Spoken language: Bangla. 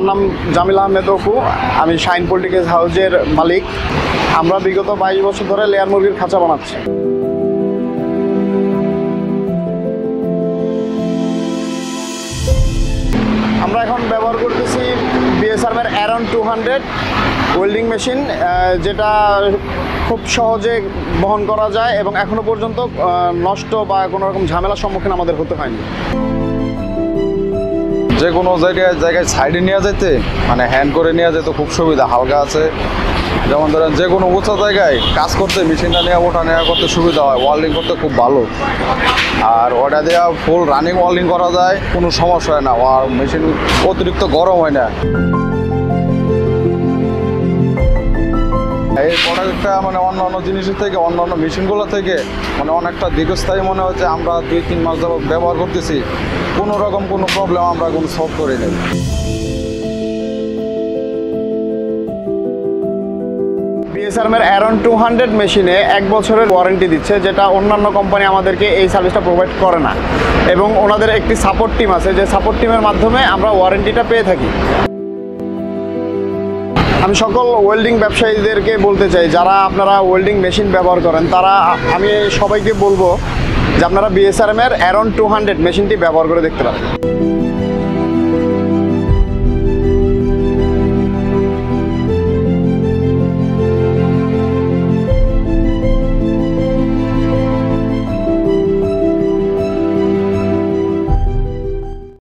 নাম জামিল আহমেদ অপু। আমি শাইন পলিটিক্যাল হাউসের মালিক। আমরা বিগত 22 বছর ধরে লেয়ার মুরগির খাঁচা বানাচ্ছি। আমরা এখন ব্যবহার করতেছি বিএসআরএমের অ্যারন 200 ওয়েল্ডিং মেশিন, যেটা খুব সহজে বহন করা যায় এবং এখনো পর্যন্ত নষ্ট বা কোনো রকম ঝামেলার সম্মুখীন আমাদের হতে হয়নি। যে কোনো জায়গায় সাইডে নিয়ে যেতে মানে হ্যান্ড করে নিয়ে যেতে খুব সুবিধা, হালকা আছে। যেমন ধরেন যে কোনো উঁচা জায়গায় কাজ করতে মেশিনটা নিয়ে ওঠা নেওয়া করতে সুবিধা হয়, ওয়েল্ডিং করতে খুব ভালো। আর ওটা দেওয়া ফুল রানিং ওয়েল্ডিং করা যায়, কোনো সমস্যা হয় না, আর মেশিন অতিরিক্ত গরম হয় না। এই প্রোডাক্টটা মানে অন্যান্য জিনিসের থেকে, অন্যান্য মেশিনগুলো থেকে মানে অনেকটা দীর্ঘস্থায়ী মনে হচ্ছে। আমরা 2-3 মাস যাবত ব্যবহার করতেছি, কোনো রকম কোনো প্রবলেম আমরা কোনো সলভ করি নাই। বিএসআরএমের অ্যারন 200 মেশিনে 1 বছরের ওয়ারেন্টি দিচ্ছে, যেটা অন্যান্য কোম্পানি আমাদেরকে এই সার্ভিসটা প্রোভাইড করে না। এবং ওনাদের একটি সাপোর্ট টিম আছে, যে সাপোর্ট টিমের মাধ্যমে আমরা ওয়ারেন্টিটা পেয়ে থাকি। আমি সকল ওয়েল্ডিং ব্যবসায়ীদেরকে বলতে চাই, যারা আপনারা ওয়েল্ডিং মেশিন ব্যবহার করেন, আমি সবাইকে বলবো যে আপনারা বিএসআরএমের অ্যারন 200 মেশিনটি ব্যবহার করে দেখতে পারেন।